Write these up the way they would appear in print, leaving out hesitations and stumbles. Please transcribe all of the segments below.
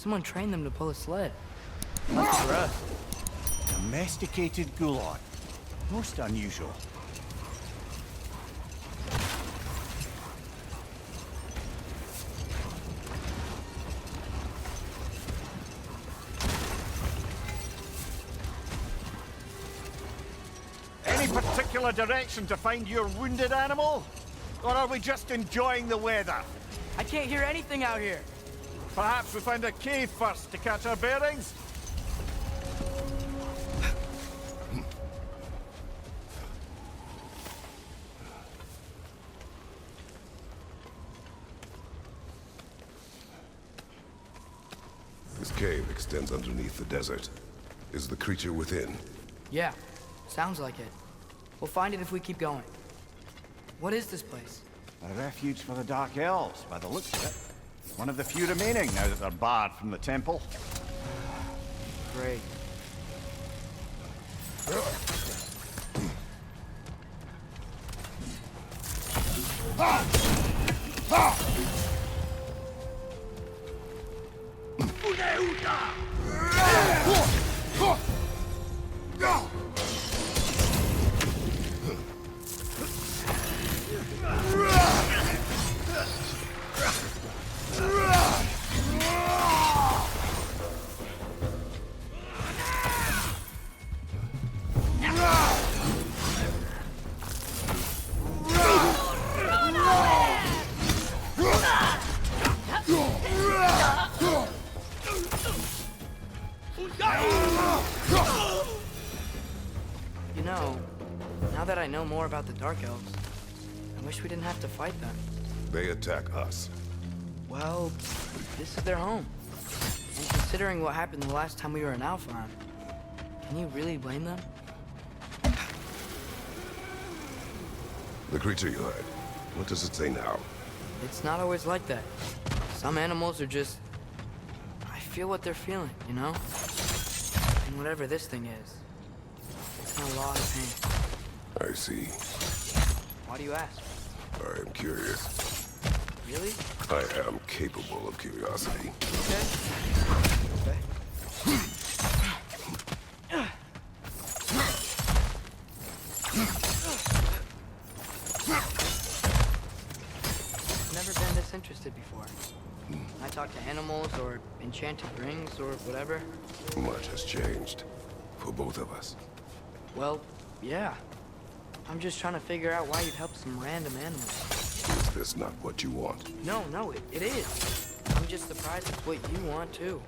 someone trained them to pull a sled. Lucky for us. Domesticated gulag. Most unusual. Any particular direction to find your wounded animal? Or are we just enjoying the weather? I can't hear anything out here. Perhaps we find a cave first to catch our bearings? This cave extends underneath the desert. Is the creature within? Yeah, sounds like it. We'll find it if we keep going. What is this place? A refuge for the Dark Elves, by the looks of it. One of the few remaining now that they're barred from the temple. Great. You know, now that I know more about the Dark Elves, I wish we didn't have to fight them. They attack us. Well, this is their home. And considering what happened the last time we were in Alpheon, can you really blame them? The creature you heard. What does it say now? It's not always like that. Some animals are just... I feel what they're feeling, you know? And whatever this thing is, it's in a lot of pain. I see. Why do you ask? I am curious. Really? I am capable of curiosity. Okay. Okay. I've never been this interested before. I talk to animals or enchanted rings or whatever. Much has changed. For both of us. Well, yeah. I'm just trying to figure out why you'd help some random animals. Is this not what you want? No, it is. I'm just surprised it's what you want, too.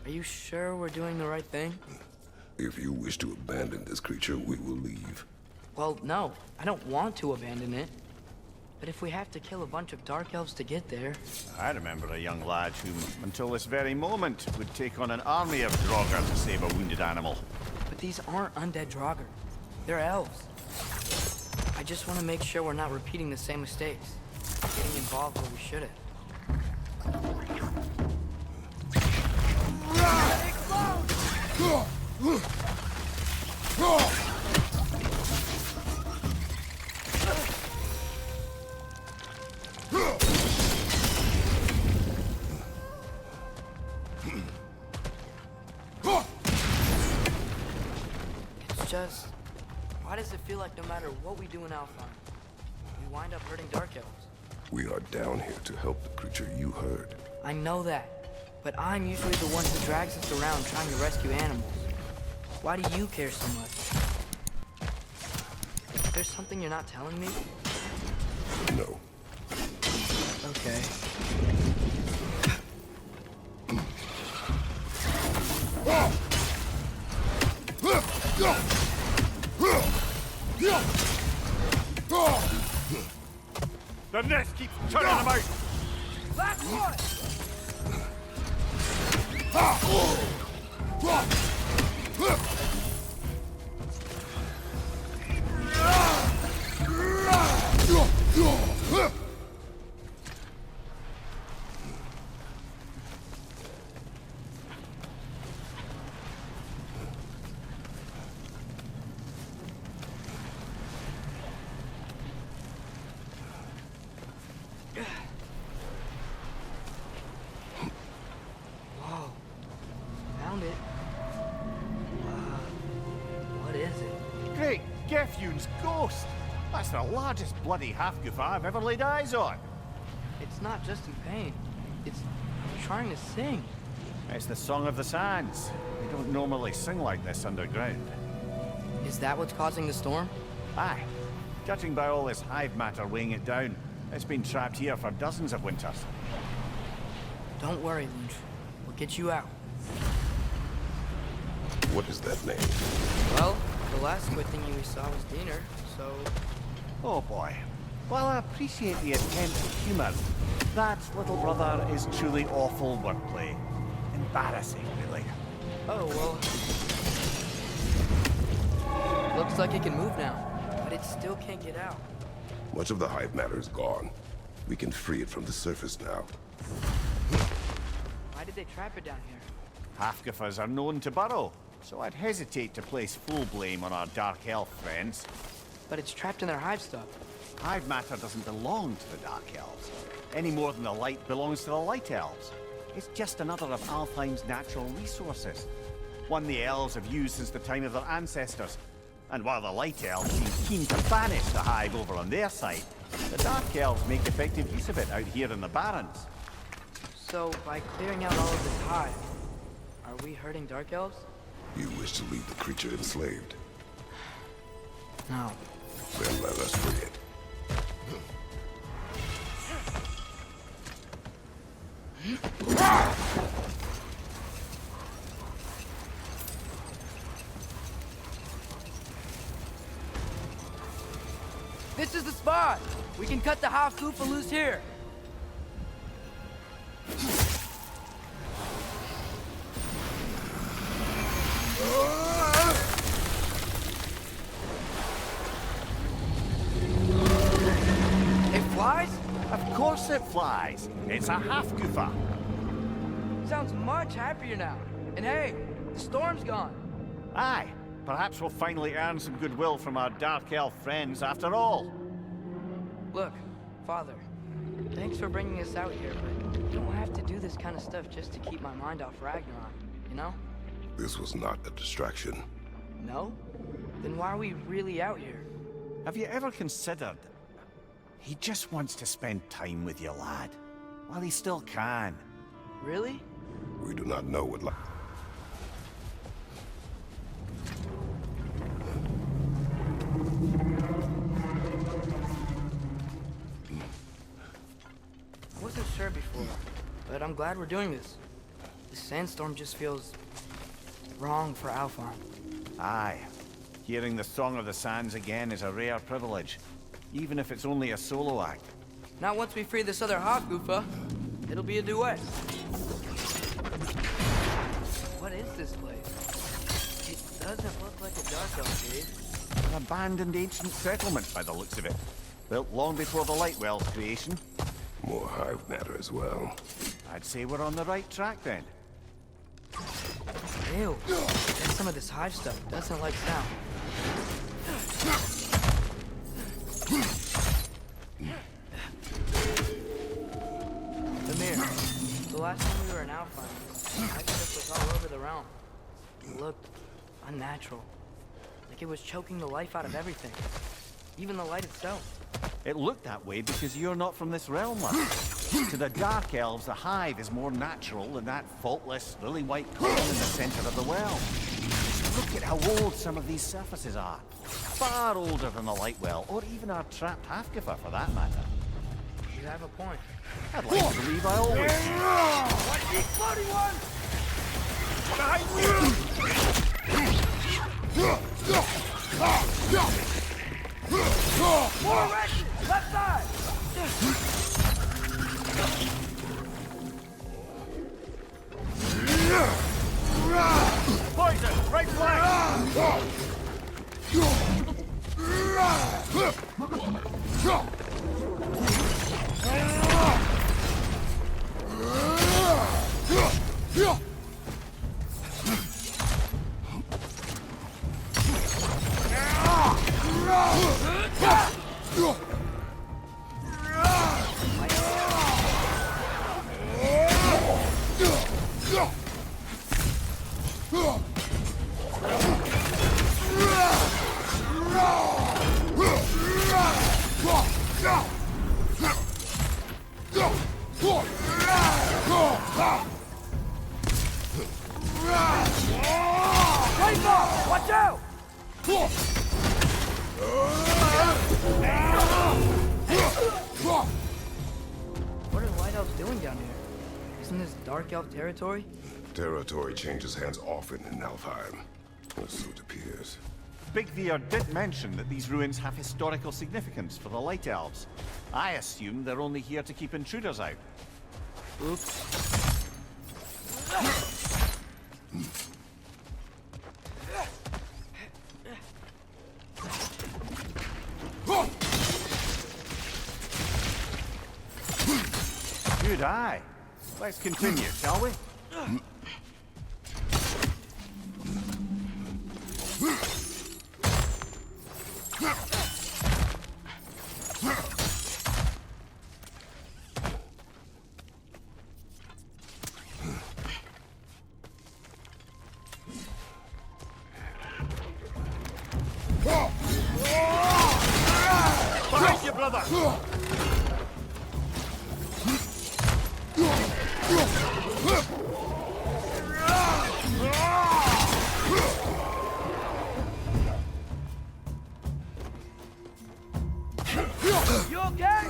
Are you sure we're doing the right thing? If you wish to abandon this creature, we will leave. Well, no. I don't want to abandon it. But if we have to kill a bunch of Dark Elves to get there... I remember a young lad who, until this very moment, would take on an army of Draugr to save a wounded animal. But these aren't undead Draugr. They're elves. I just want to make sure we're not repeating the same mistakes. Getting involved where we shouldn't. It's just, why does it feel like no matter what we do in Alpheon, we wind up hurting Dark Elves? We are down here to help the creature you heard. I know that, but I'm usually the one who drags us around trying to rescue animals. Why do you care so much? There's something you're not telling me? No. Okay. The nest keeps turning them out! Last one! Whoa. Found it. What is it? Great Gefyun's ghost! That's the largest bloody Hafgufa I've ever laid eyes on. It's not just in pain. It's trying to sing. It's the Song of the Sands. They don't normally sing like this underground. Is that what's causing the storm? Aye. Judging by all this hive matter weighing it down, it's been trapped here for dozens of winters. Don't worry, Lunch. We'll get you out. What is that name? Well, the last squid thingy we saw was Diener, so... Oh boy. While I appreciate the attempt at humour, that little brother is truly awful wordplay. Embarrassing, really. Oh, well... Looks like it can move now, but it still can't get out. Much of the hive matter is gone. We can free it from the surface now. Why did they trap it down here? Hafgufas are known to burrow, so I'd hesitate to place full blame on our dark elf friends. But it's trapped in their hive stuff. Hive matter doesn't belong to the dark elves, any more than the light belongs to the light elves. It's just another of Alfheim's natural resources. One the elves have used since the time of their ancestors. And while the light elves seem keen to banish the hive over on their side, the dark elves make effective use of it out here in the barrens. So, by clearing out all of this hive, are we hurting Dark Elves? You wish to leave the creature enslaved? No. Then let us free it. This is the spot! We can cut the Hafgufa loose here! It flies? Of course it flies. It's a Hafgufa. Sounds much happier now. And hey, the storm's gone. Aye. Perhaps we'll finally earn some goodwill from our dark elf friends after all. Look, Father, thanks for bringing us out here, but you don't have to do this kind of stuff just to keep my mind off Ragnarok, you know? This was not a distraction. No? Then why are we really out here? Have you ever considered... He just wants to spend time with you, lad. While he still can. Really? We do not know what Wasn't sure before, but I'm glad we're doing this. This sandstorm just feels... wrong for Alfheim. Aye. Hearing the Song of the Sands again is a rare privilege. Even if it's only a solo act. Not once we free this other Hafgufa. It'll be a duet. What is this place? It doesn't look like a Dark Elf cave. An abandoned ancient settlement by the looks of it. Built long before the Lightwell's creation. more hive matter as well. I'd say we're on the right track then. Ew. That's some of this hive stuff. Doesn't like sound. Amir, the last time we were in Alfheim, hive stuff was all over the realm. It looked unnatural. Like it was choking the life out of everything. Even the light itself. It looked that way because you're not from this realm, lad. To the Dark Elves, the hive is more natural than that faultless, lily white column in the center of the well. Look at how old some of these surfaces are. Far older than the Lightwell, or even our trapped Hafgufa for that matter. You have a point. I'd like to believe I always... What's the exploding one? More wretched! Left side! Poison! Right flank! Watch out! What are the White Elves doing down here? Isn't this Dark Elf territory? Territory changes hands often in Alfheim, or so it appears. Big Veer did mention that these ruins have historical significance for the Light Elves. I assume they're only here to keep intruders out. Oops. Good eye. Let's continue, shall we? Behind you, brother! You okay?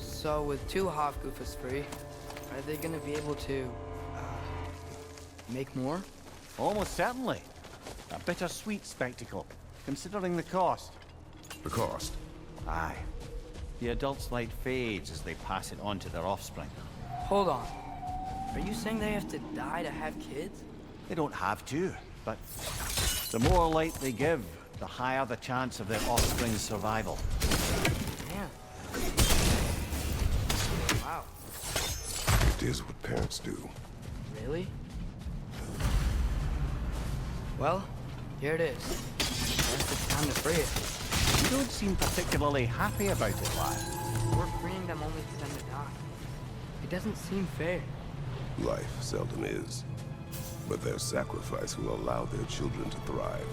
So with two Hafgufas free, are they gonna be able to make more? Almost certainly. A bittersweet spectacle, considering the cost. The cost? Aye. The adult's light fades as they pass it on to their offspring. Hold on. Are you saying they have to die to have kids? They don't have to, but the more light they give, the higher the chance of their offspring's survival. Damn. Wow. It is what parents do. Really? Well, here it is. Guess it's time to free it. You don't seem particularly happy about it, lad. We're freeing them only for them to die. It doesn't seem fair. Life seldom is. But their sacrifice will allow their children to thrive.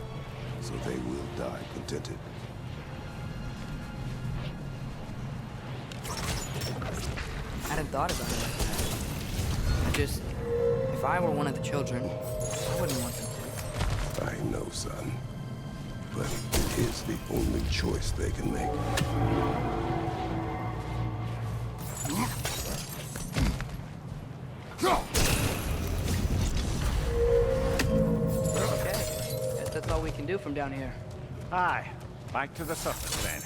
So they will die contented. I hadn't thought about it like that. If I were one of the children, I wouldn't want them to. I know, son. But it is the only choice they can make. Okay, guess that's all we can do from down here. Aye. Back to the surface then.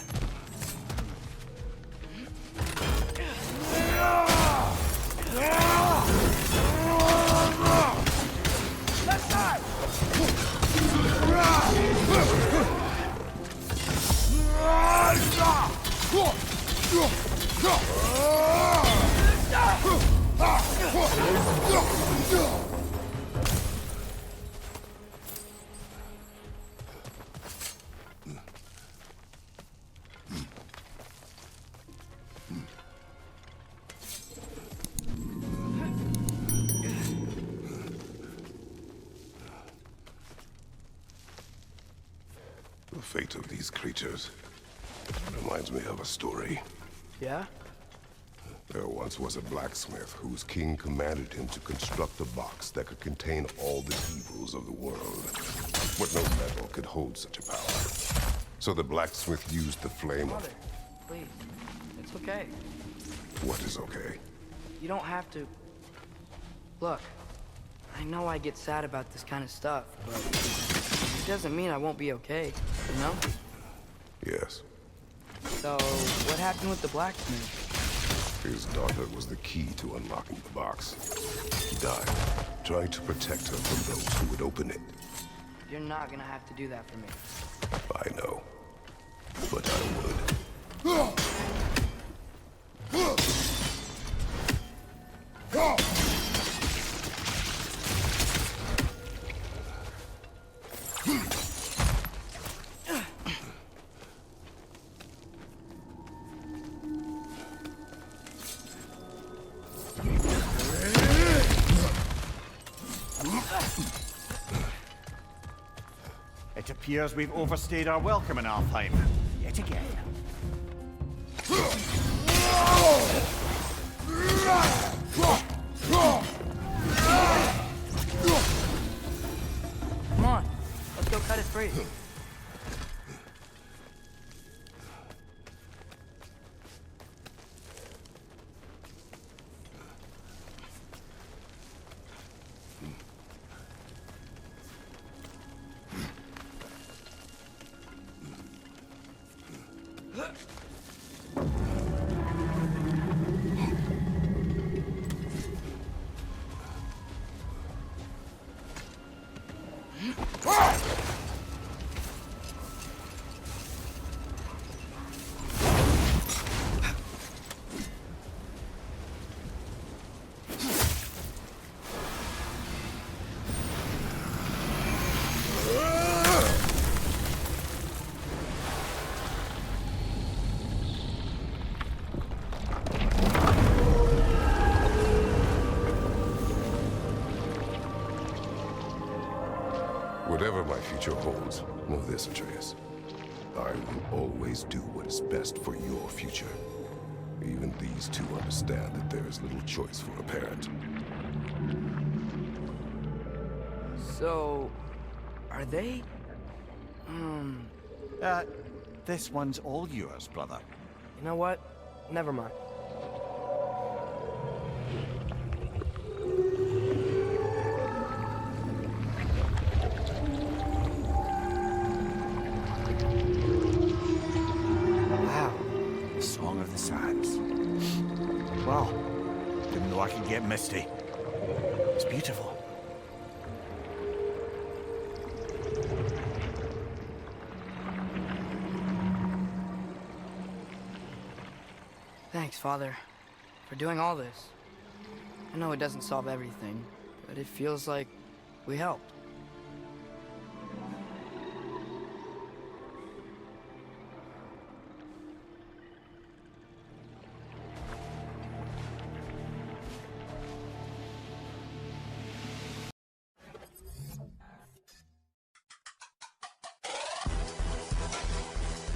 Left side! The fate of these creatures reminds me of a story. Yeah? There once was a blacksmith whose king commanded him to construct a box that could contain all the evils of the world. But no metal could hold such a power. So the blacksmith used the flame Mother, of... please. It's okay. What is okay? You don't have to... Look, I know I get sad about this kind of stuff, but it doesn't mean I won't be okay, you know? Yes. So, what happened with the blacksmith? His daughter was the key to unlocking the box. He died, trying to protect her from those who would open it. You're not gonna have to do that for me. I know. But I would. It appears we've overstayed our welcome in Alfheim. Yet again. Come on, let's go cut it free. Whatever my future holds, know this, Atreus. I will always do what is best for your future. Even these two understand that there is little choice for a parent. So, are they? This one's all yours, brother. You know what? Never mind. Song of the Sands. Well, didn't know I could get misty. It's beautiful. Thanks, Father, for doing all this. I know it doesn't solve everything, but it feels like we helped.